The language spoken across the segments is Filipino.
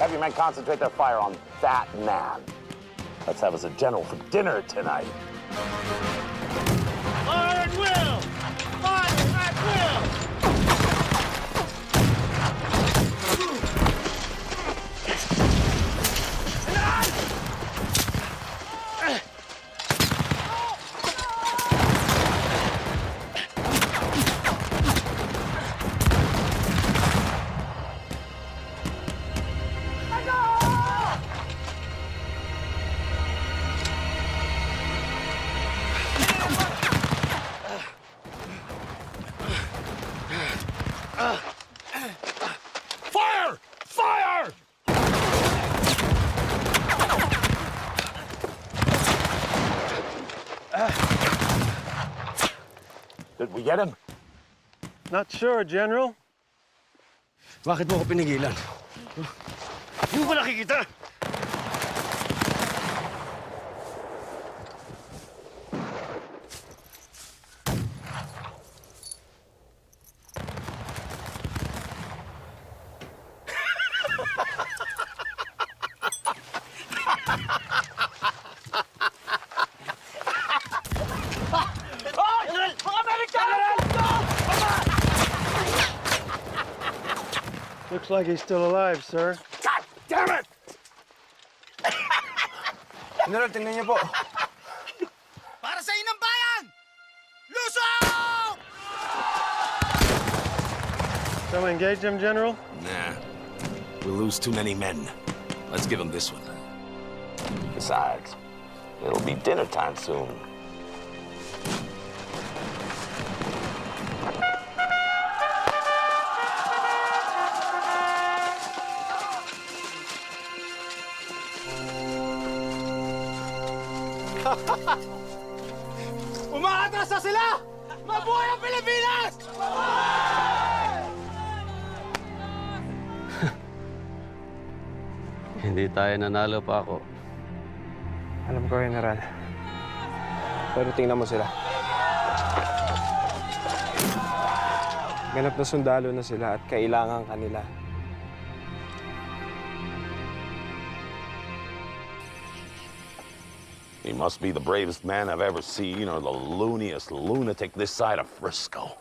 have your men concentrate their fire on that man. Let's have us a general for dinner tonight. Fire at will! Fire at will! Fire! Fire! Did we get him? Not sure, General. Bakit mo ko pinigilan? Hindi mo ba nakikita? Looks like he's still alive, sir. God damn it! General, tingnan niyo po. Para sa inang bayan! Lusong! So engage him, General? Nah. We'll lose too many men. Let's give him this one. Besides, it'll be dinner time soon. Umaatras na sila! Mabuhay ang Pilipinas! Hindi tayo nanalo pa ako. Alam ko, General. Pero tingnan mo sila. Ganap na sundalo na sila at kailangan kanila. He must be the bravest man I've ever seen, or the looniest lunatic this side of Frisco.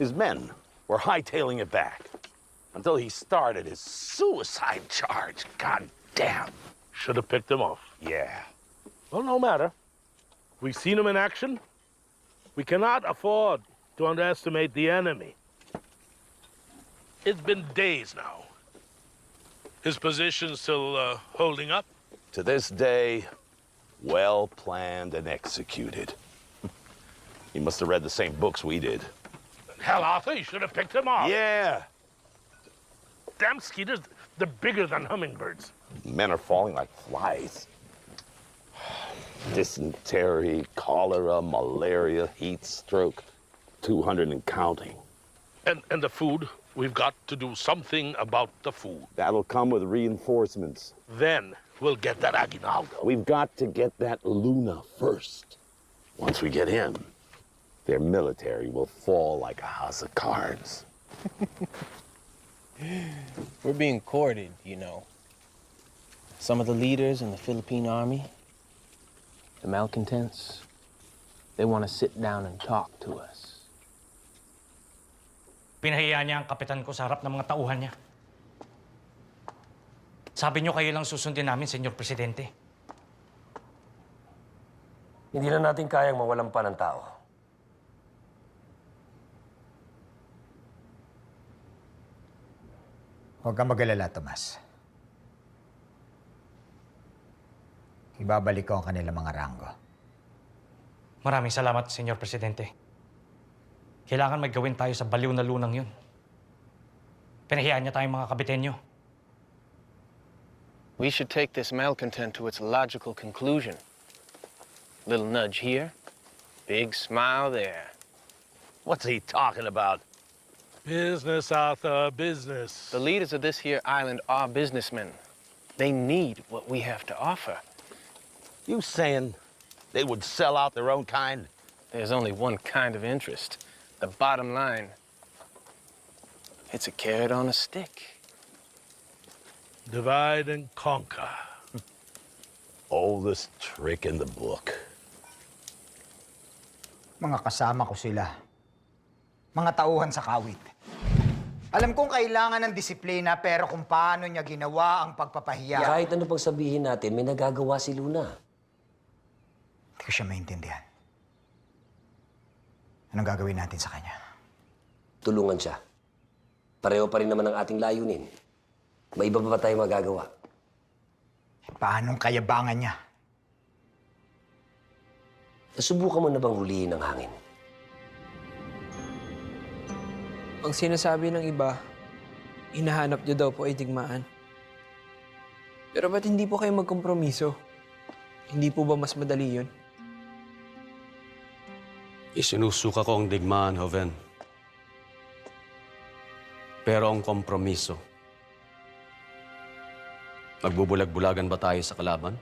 His men were hightailing it back until he started his suicide charge. God damn. Should have picked him off. Yeah. Well, no matter. We've seen him in action. We cannot afford to underestimate the enemy. It's been days now. His position's still holding up. To this day, well planned and executed. He must have read the same books we did. Hell, Arthur, you should have picked him off. Yeah. Damn skeeters, they're bigger than hummingbirds. Men are falling like flies. Dysentery, cholera, malaria, heat stroke, 200 and counting. And the food, we've got to do something about the food. That'll come with reinforcements. Then we'll get that aguinaldo. We've got to get that Luna first. Once we get him, their military will fall like a house of cards. We're being courted, you know. Some of the leaders in the Philippine army, the malcontents, they want to sit down and talk to us. Pinahiya niya ang kapitan ko sa harap ng mga tauhan niya. Sabi niyo kayo lang susundin namin, Senyor Presidente. Hindi na natin kayang mawalan pa ng tao. Huwag kang mag-alala, Tomas. Ibabalik ko ang kanilang mga ranggo. Maraming salamat, Senyor Presidente. Kailangan may gawin tayo sa baliw na lunang yun. Pinahiyaan niya tayong mga kabitenyo. We should take this malcontent to its logical conclusion. Little nudge here, big smile there. What's he talking about? Business, Arthur, business. The leaders of this here island are businessmen. They need what we have to offer. You saying they would sell out their own kind? There's only one kind of interest. The bottom line. It's a carrot on a stick. Divide and conquer. Oldest trick in the book. Mga kasama ko sila. Mga tauhan sa kawit. Alam kong kailangan ng disiplina, pero kung paano niya ginawa ang pagpapahiya, Kahit ano pang sabihin natin, may nagagawa si Luna. hindi ko siya maintindihan. Anong gagawin natin sa kanya? Tulungan siya. Pareho pa rin naman ang ating layunin. May iba pa ba tayo magagawa? Paanong kayabangan niya? Nasubukan mo na bang huliin ang hangin? Ang sinasabi ng iba, hinahanap niyo daw po ay digmaan. Pero ba't hindi po kayo magkompromiso? Hindi po ba mas madali yun? Isinusuka ko ang digmaan, Joven. Pero ang kompromiso, magbubulag-bulagan ba tayo sa kalaban?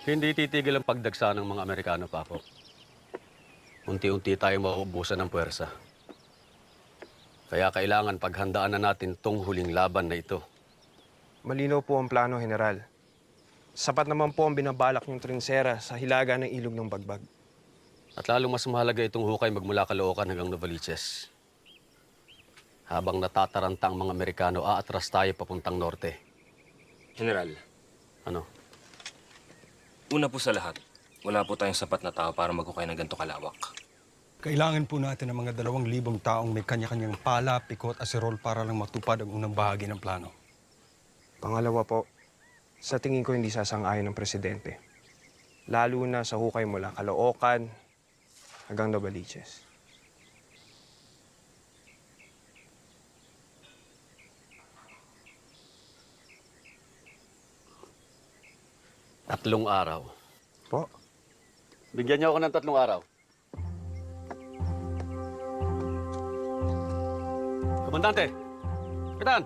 Hindi titigil ang pagdagsa ng mga Amerikano pa ako. Unti-unti tayo mauubusan ng puwersa. Kaya kailangan paghandaan na natin tong huling laban na ito. Malinaw po ang plano, General. Sapat naman po ang binabalak niyong trinsera sa hilaga ng ilog ng Bagbag. At lalong mas mahalaga itong hukay magmula Caloocan hanggang Novaliches. Habang natataranta ang mga Amerikano, aatras tayo papuntang norte. General, Ano? una po sa lahat, wala po tayong sapat na tao para maghukay ng ganito kalawak. Kailangan po natin ng mga 2,000 taong may kanya-kanyang pala, pikot, aserol para lang matupad ang unang bahagi ng plano. Pangalawa po, sa tingin ko hindi sasang-ayon ng presidente. Lalo na sa hukay mula Caloocan hanggang Novaliches. Tatlong araw. Po? Bigyan niyo ako ng 3 araw. Komandante! Kapitan!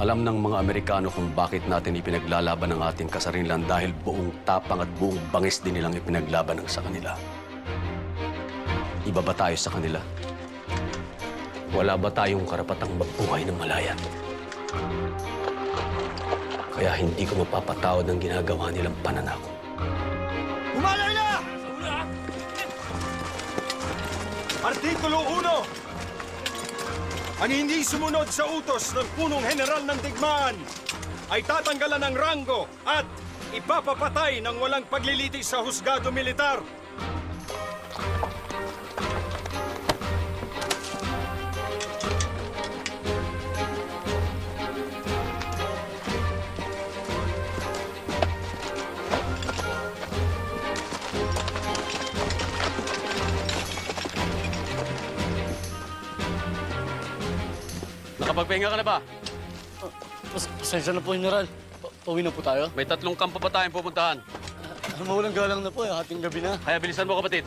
Alam ng mga Amerikano kung bakit natin ipinaglalaban ang ating kasarilan dahil buong tapang at buong bangis din nilang ipinaglaban ang sa kanila. Iba ba tayo sa kanila? Wala ba tayong karapatang magbuhay ng malaya? Kaya hindi ko mapapatawad ang ginagawa nilang pananakot. Humalay na! Artikulo 1. Ang hindi sumunod sa utos ng punong general ng digmaan ay tatanggalan ng ranggo at ipapapatay ng walang paglilitis sa husgado militar. Nakapagpahinga ka na ba? Pasensya na po, General. Pauwi na po tayo. May 3 kampo pa tayong pupuntahan. Mawalang galang na po, hating gabi na. Kaya bilisan mo, kapatid.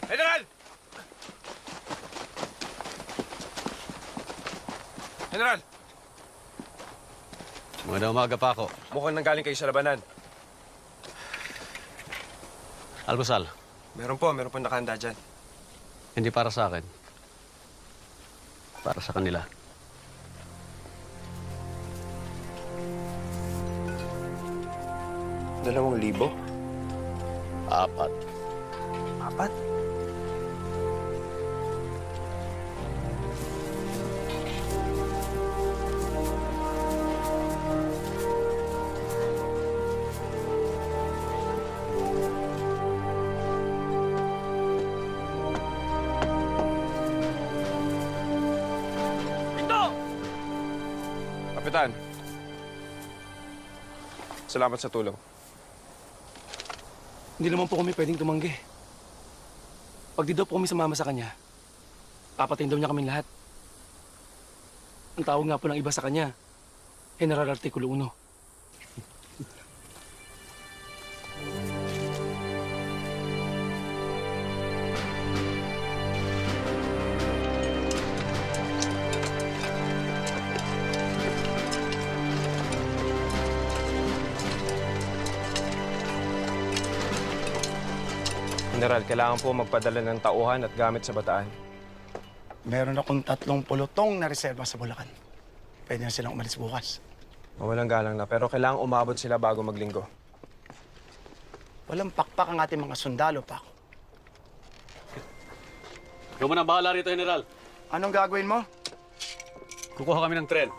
General! General! Magandang umaga pa ako. Mukhang nanggaling kayo sa labanan. Almusal, Meron po nakahanda dyan. hindi para sa akin. Para sa kanila. $2,000? 4. 4? Kapitan, salamat sa tulong. Hindi naman po kami pwedeng tumanggi. Pag di daw po kami sumama sa kanya, papatayin daw niya kaming lahat. Ang tawag nga po ng iba sa kanya, General Artikulo 1. General, kailangan po magpadala ng tauhan at gamit sa Bataan. Meron akong 3 pulutong na reserba sa Bulacan. Pwede na silang umalis bukas. Mawalang galang na, pero kailangan umabot sila bago maglinggo. Walang pakpak ang ating mga sundalo, Pak. Ikaw mo na bahala rito, General. Anong gagawin mo? Kukuha kami ng tren.